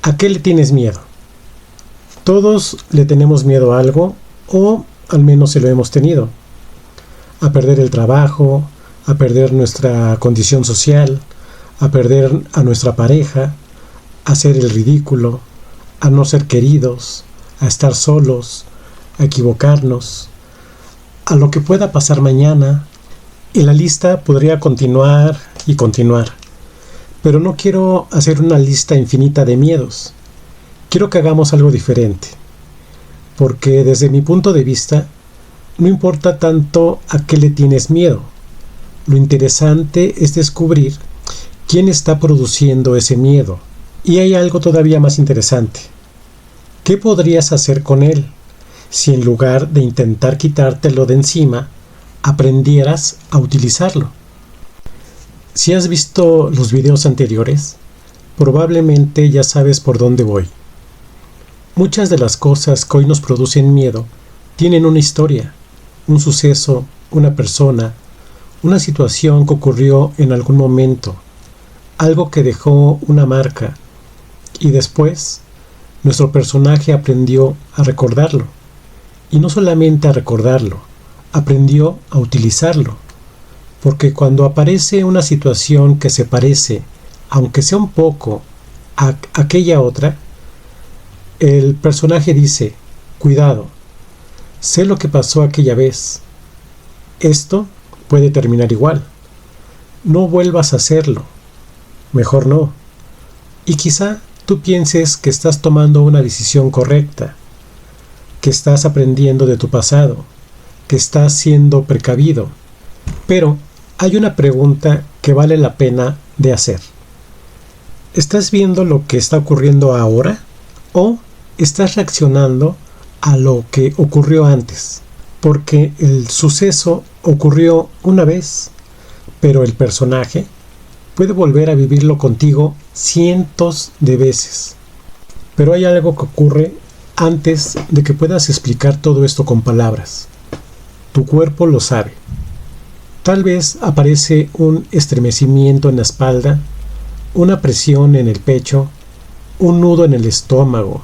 ¿A qué le tienes miedo? Todos le tenemos miedo a algo, o al menos se lo hemos tenido. A perder el trabajo, a perder nuestra condición social, a perder a nuestra pareja, a hacer el ridículo, a no ser queridos, a estar solos, a equivocarnos, a lo que pueda pasar mañana, y la lista podría continuar y continuar. Pero no quiero hacer una lista infinita de miedos. Quiero que hagamos algo diferente. Porque desde mi punto de vista, no importa tanto a qué le tienes miedo. Lo interesante es descubrir quién está produciendo ese miedo. Y hay algo todavía más interesante. ¿Qué podrías hacer con él si en lugar de intentar quitártelo de encima, aprendieras a utilizarlo? Si has visto los videos anteriores, probablemente ya sabes por dónde voy. Muchas de las cosas que hoy nos producen miedo tienen una historia, un suceso, una persona, una situación que ocurrió en algún momento, algo que dejó una marca, y después nuestro personaje aprendió a recordarlo, y no solamente a recordarlo, aprendió a utilizarlo. Porque cuando aparece una situación que se parece, aunque sea un poco, a aquella otra, el personaje dice, cuidado, sé lo que pasó aquella vez. Esto puede terminar igual. No vuelvas a hacerlo. Mejor no. Y quizá tú pienses que estás tomando una decisión correcta, que estás aprendiendo de tu pasado, que estás siendo precavido, pero hay una pregunta que vale la pena de hacer. ¿Estás viendo lo que está ocurriendo ahora? ¿O estás reaccionando a lo que ocurrió antes? Porque el suceso ocurrió una vez, pero el personaje puede volver a vivirlo contigo cientos de veces. Pero hay algo que ocurre antes de que puedas explicar todo esto con palabras. Tu cuerpo lo sabe. Tal vez aparece un estremecimiento en la espalda, una presión en el pecho, un nudo en el estómago,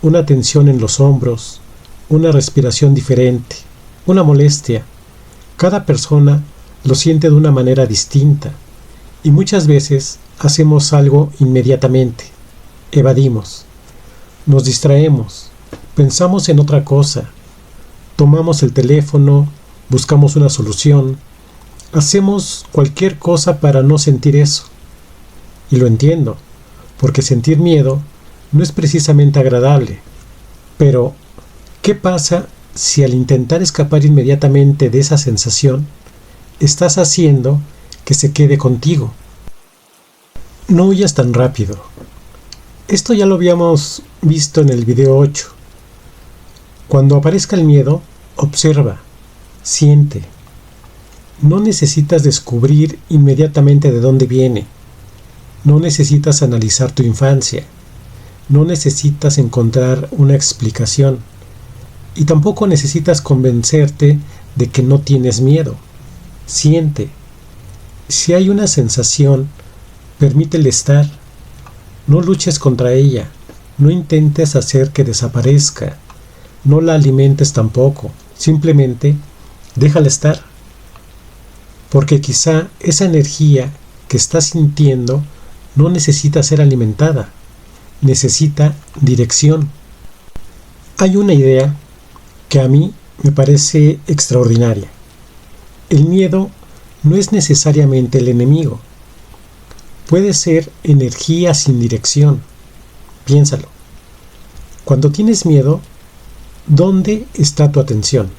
una tensión en los hombros, una respiración diferente, una molestia. Cada persona lo siente de una manera distinta y muchas veces hacemos algo inmediatamente. Evadimos, nos distraemos, pensamos en otra cosa, tomamos el teléfono, buscamos una solución. Hacemos cualquier cosa para no sentir eso. Y lo entiendo, porque sentir miedo no es precisamente agradable. Pero, ¿qué pasa si al intentar escapar inmediatamente de esa sensación, estás haciendo que se quede contigo? No huyas tan rápido. Esto ya lo habíamos visto en el video 8. Cuando aparezca el miedo, observa, siente. No necesitas descubrir inmediatamente de dónde viene. No necesitas analizar tu infancia. No necesitas encontrar una explicación. Y tampoco necesitas convencerte de que no tienes miedo. Siente. Si hay una sensación, permítele estar. No luches contra ella. No intentes hacer que desaparezca. No la alimentes tampoco. Simplemente déjala estar. Porque quizá esa energía que estás sintiendo no necesita ser alimentada, necesita dirección. Hay una idea que a mí me parece extraordinaria. El miedo no es necesariamente el enemigo. Puede ser energía sin dirección. Piénsalo. Cuando tienes miedo, ¿dónde está tu atención?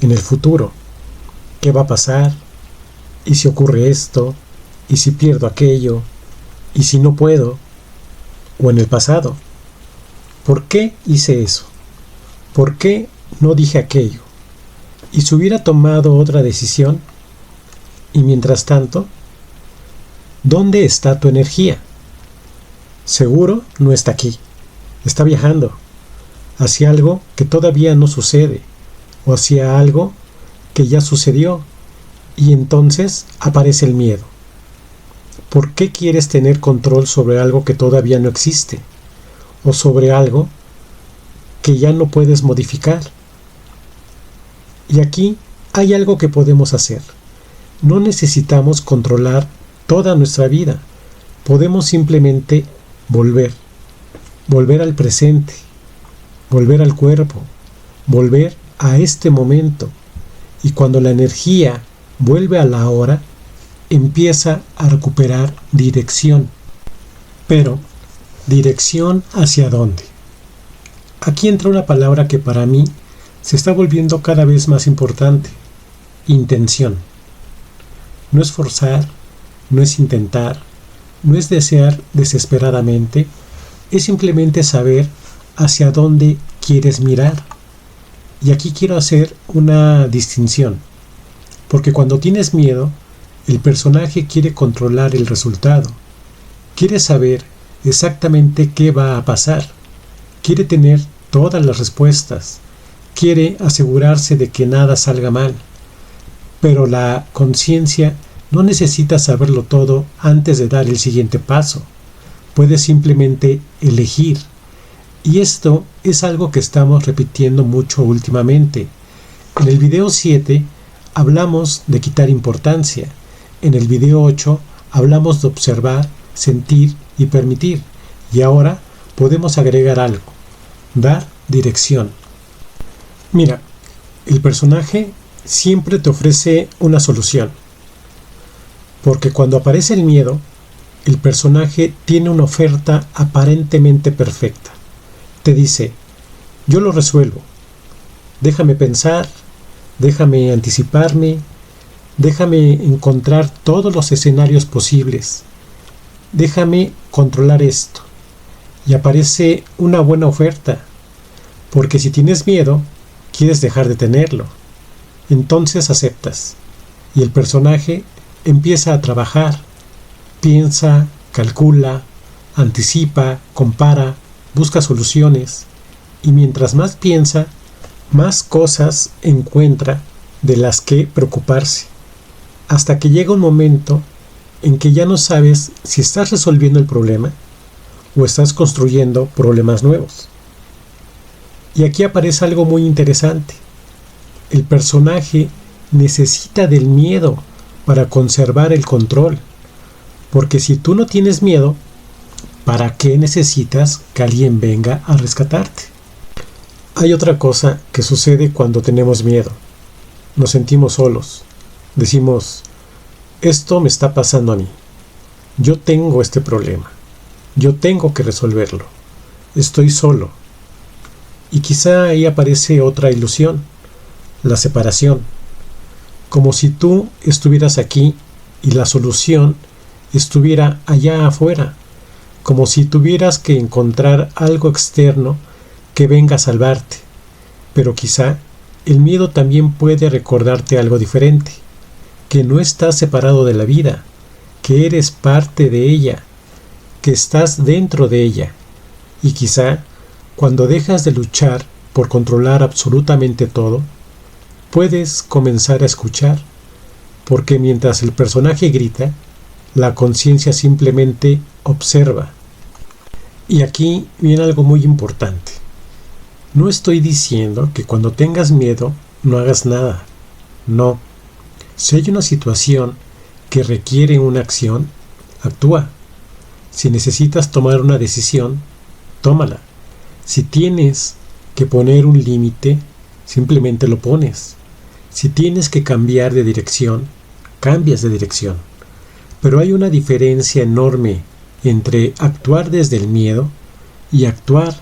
En el futuro. ¿Qué va a pasar? ¿Y si ocurre esto? ¿Y si pierdo aquello? ¿Y si no puedo? ¿O en el pasado? ¿Por qué hice eso? ¿Por qué no dije aquello? ¿Y si hubiera tomado otra decisión? Y mientras tanto, ¿dónde está tu energía? Seguro no está aquí. Está viajando hacia algo que todavía no sucede o hacia algo que ya sucedió, y entonces aparece el miedo. ¿Por qué quieres tener control sobre algo que todavía no existe? o sobre algo que ya no puedes modificar. Y aquí hay algo que podemos hacer. No necesitamos controlar toda nuestra vida. Podemos simplemente volver al presente, volver al cuerpo, volver a este momento. Y cuando la energía vuelve a la hora, empieza a recuperar dirección. Pero, ¿dirección hacia dónde? Aquí entra una palabra que para mí se está volviendo cada vez más importante: intención. No es forzar, no es intentar, no es desear desesperadamente, es simplemente saber hacia dónde quieres mirar. Y aquí quiero hacer una distinción, porque cuando tienes miedo, el personaje quiere controlar el resultado, quiere saber exactamente qué va a pasar, quiere tener todas las respuestas, quiere asegurarse de que nada salga mal. Pero la conciencia no necesita saberlo todo antes de dar el siguiente paso. Puede simplemente elegir. Y esto es algo que estamos repitiendo mucho últimamente. En el video 7 hablamos de quitar importancia. En el video 8 hablamos de observar, sentir y permitir. Y ahora podemos agregar algo: dar dirección. Mira, el personaje siempre te ofrece una solución. Porque cuando aparece el miedo, el personaje tiene una oferta aparentemente perfecta. Te dice: yo lo resuelvo. Déjame pensar, déjame anticiparme, déjame encontrar todos los escenarios posibles. Déjame controlar esto. Y aparece una buena oferta. Porque si tienes miedo, quieres dejar de tenerlo. Entonces aceptas. Y el personaje empieza a trabajar. Piensa, calcula, anticipa, compara, busca soluciones. Y mientras más piensa, más cosas encuentra de las que preocuparse. Hasta que llega un momento en que ya no sabes si estás resolviendo el problema o estás construyendo problemas nuevos. Y aquí aparece algo muy interesante. El personaje necesita del miedo para conservar el control. Porque si tú no tienes miedo, ¿para qué necesitas que alguien venga a rescatarte? Hay otra cosa que sucede cuando tenemos miedo. Nos sentimos solos. Decimos: esto me está pasando a mí. Yo tengo este problema. Yo tengo que resolverlo. Estoy solo. Y quizá ahí aparece otra ilusión: la separación. Como si tú estuvieras aquí y la solución estuviera allá afuera. Como si tuvieras que encontrar algo externo que venga a salvarte. Pero quizá el miedo también puede recordarte algo diferente: que no estás separado de la vida, que eres parte de ella, que estás dentro de ella. Y quizá cuando dejas de luchar por controlar absolutamente todo, puedes comenzar a escuchar, porque mientras el personaje grita, la conciencia simplemente observa. Y aquí viene algo muy importante. No estoy diciendo que cuando tengas miedo no hagas nada. No. Si hay una situación que requiere una acción, actúa. Si necesitas tomar una decisión, tómala. Si tienes que poner un límite, simplemente lo pones. Si tienes que cambiar de dirección, cambias de dirección. Pero hay una diferencia enorme entre actuar desde el miedo y actuar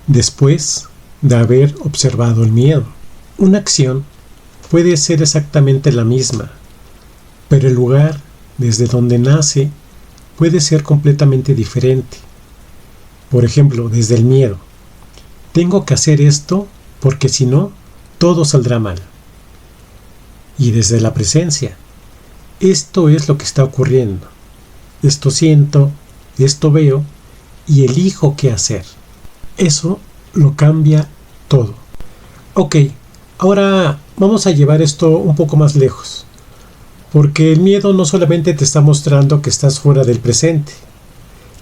después de haber observado el miedo. Una acción puede ser exactamente la misma, pero el lugar desde donde nace puede ser completamente diferente. Por ejemplo, desde el miedo. Tengo que hacer esto porque si no, todo saldrá mal. Y desde la presencia. Esto es lo que está ocurriendo. Esto siento, esto veo y elijo qué hacer. Eso lo cambia todo. Ok, ahora vamos a llevar esto un poco más lejos. Porque el miedo no solamente te está mostrando que estás fuera del presente.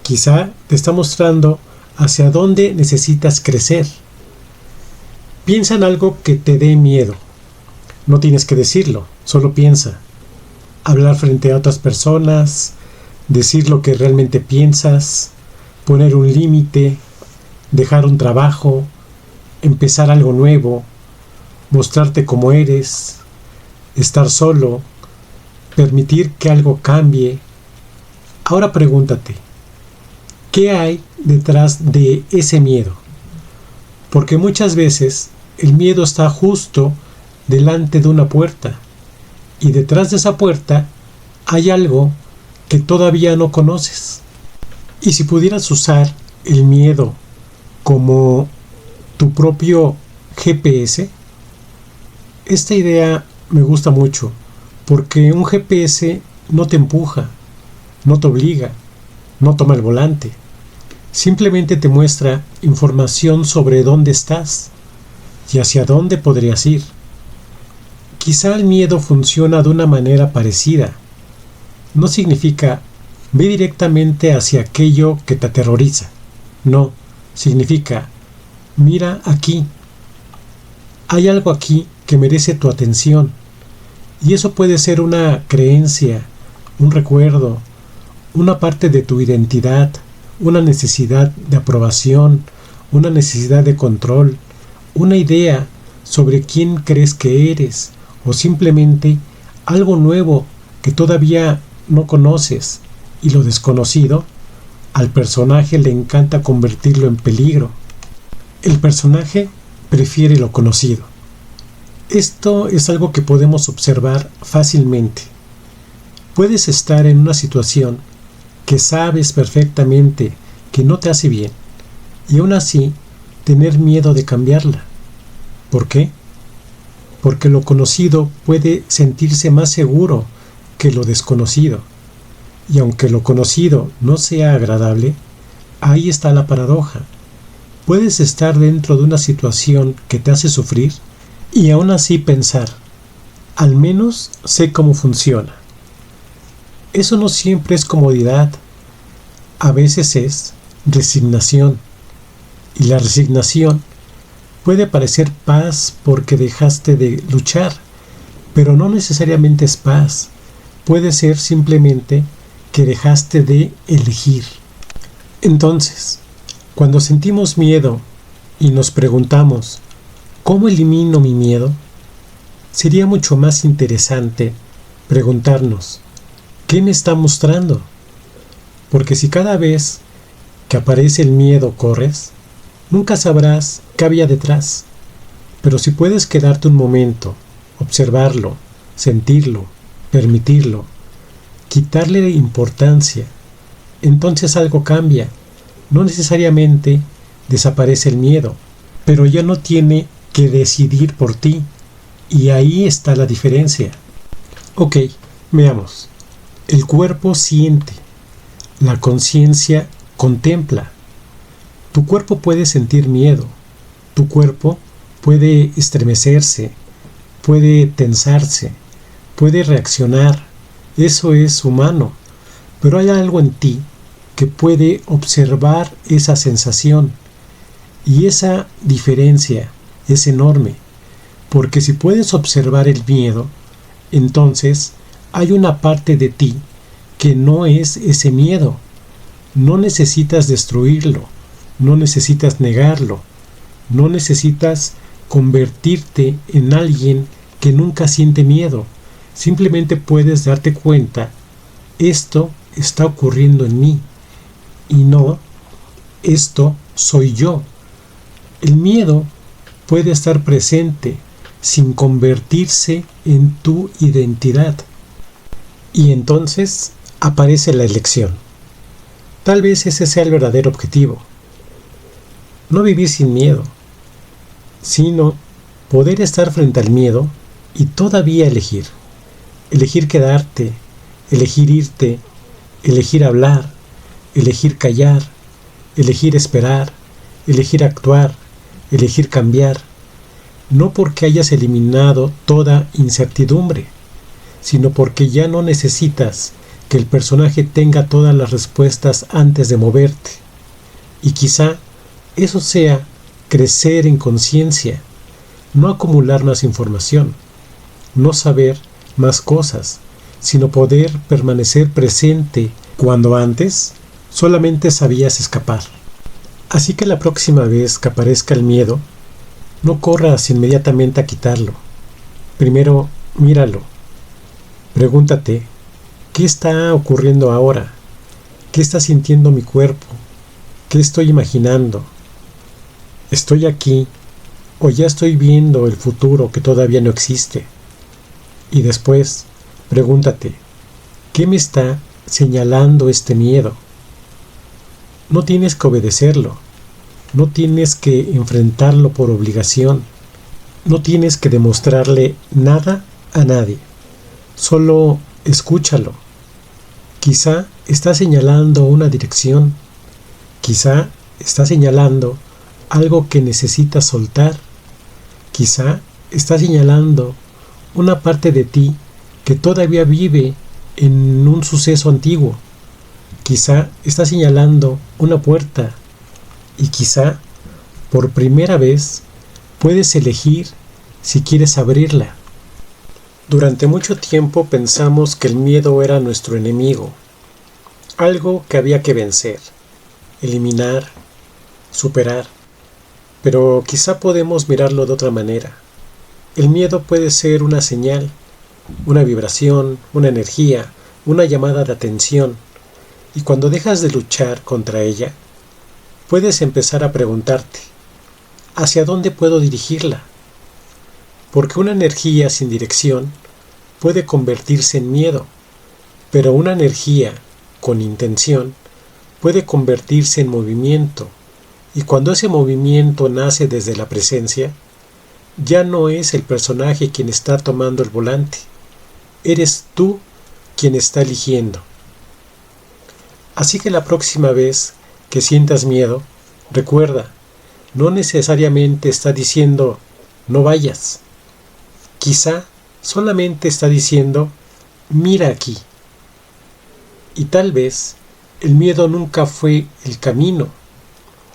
Quizá te está mostrando hacia dónde necesitas crecer. Piensa en algo que te dé miedo. No tienes que decirlo, solo piensa. Hablar frente a otras personas, decir lo que realmente piensas, poner un límite, dejar un trabajo, empezar algo nuevo, mostrarte como eres, estar solo, permitir que algo cambie. Ahora pregúntate, ¿qué hay detrás de ese miedo? Porque muchas veces el miedo está justo delante de una puerta y detrás de esa puerta hay algo que todavía no conoces. Y si pudieras usar el miedo como tu propio GPS, esta idea me gusta mucho, porque un GPS no te empuja, no te obliga, no toma el volante, simplemente te muestra información sobre dónde estás y hacia dónde podrías ir. Quizá el miedo funciona de una manera parecida. No significa ve directamente hacia aquello que te aterroriza. No, significa mira aquí. Hay algo aquí que merece tu atención. Y eso puede ser una creencia, un recuerdo, una parte de tu identidad, una necesidad de aprobación, una necesidad de control, una idea sobre quién crees que eres, o simplemente algo nuevo que todavía no conoces. Y lo desconocido, al personaje le encanta convertirlo en peligro. El personaje prefiere lo conocido. Esto es algo que podemos observar fácilmente. Puedes estar en una situación que sabes perfectamente que no te hace bien y aún así tener miedo de cambiarla. ¿Por qué? Porque lo conocido puede sentirse más seguro que lo desconocido. Y aunque lo conocido no sea agradable, ahí está la paradoja. Puedes estar dentro de una situación que te hace sufrir y aún así pensar, al menos sé cómo funciona. Eso no siempre es comodidad, a veces es resignación. Y la resignación puede parecer paz porque dejaste de luchar, pero no necesariamente es paz. Puede ser simplemente que dejaste de elegir. Entonces, cuando sentimos miedo y nos preguntamos, ¿cómo elimino mi miedo? Sería mucho más interesante preguntarnos, ¿qué me está mostrando? Porque si cada vez que aparece el miedo corres, nunca sabrás qué había detrás. Pero si puedes quedarte un momento, observarlo, sentirlo, permitirlo, quitarle importancia, entonces algo cambia. No necesariamente desaparece el miedo, pero ya no tiene que decidir por ti. Y ahí está la diferencia. Ok, veamos. El cuerpo siente. La conciencia contempla. Tu cuerpo puede sentir miedo. Tu cuerpo puede estremecerse, puede tensarse, puede reaccionar. Eso es humano. Pero hay algo en ti que puede observar esa sensación. Y esa diferencia es enorme. Porque si puedes observar el miedo, entonces hay una parte de ti que no es ese miedo. No necesitas destruirlo, no necesitas negarlo, no necesitas convertirte en alguien que nunca siente miedo. Simplemente puedes darte cuenta, esto está ocurriendo en mí y no, esto soy yo. El miedo puede estar presente sin convertirse en tu identidad. Y entonces aparece la elección. Tal vez ese sea el verdadero objetivo. No vivir sin miedo, sino poder estar frente al miedo y todavía elegir. Elegir quedarte, elegir irte, elegir hablar, elegir callar, elegir esperar, elegir actuar, elegir cambiar. No porque hayas eliminado toda incertidumbre, sino porque ya no necesitas que el personaje tenga todas las respuestas antes de moverte. Y quizá eso sea crecer en conciencia, no acumular más información, no saber más cosas, sino poder permanecer presente cuando antes solamente sabías escapar. Así que la próxima vez que aparezca el miedo, no corras inmediatamente a quitarlo. Primero, míralo. Pregúntate, ¿qué está ocurriendo ahora? ¿Qué está sintiendo mi cuerpo? ¿Qué estoy imaginando? ¿Estoy aquí o ya estoy viendo el futuro que todavía no existe? Y después, pregúntate, ¿qué me está señalando este miedo? No tienes que obedecerlo, no tienes que enfrentarlo por obligación, no tienes que demostrarle nada a nadie, solo escúchalo. Quizá está señalando una dirección, quizá está señalando algo que necesitas soltar, quizá está señalando una parte de ti que todavía vive en un suceso antiguo, quizá está señalando una puerta y quizá por primera vez puedes elegir si quieres abrirla. Durante mucho tiempo pensamos que el miedo era nuestro enemigo, algo que había que vencer, eliminar, superar, pero quizá podemos mirarlo de otra manera. El miedo puede ser una señal, una vibración, una energía, una llamada de atención, y cuando dejas de luchar contra ella, puedes empezar a preguntarte, ¿hacia dónde puedo dirigirla? Porque una energía sin dirección puede convertirse en miedo, pero una energía con intención puede convertirse en movimiento, y cuando ese movimiento nace desde la presencia, ya no es el personaje quien está tomando el volante, eres tú quien está eligiendo. Así que la próxima vez que sientas miedo, recuerda, no necesariamente está diciendo no vayas. Quizá solamente está diciendo mira aquí. Y tal vez el miedo nunca fue el camino.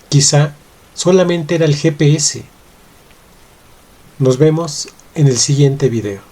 Quizá solamente era el GPS. Nos vemos en el siguiente video.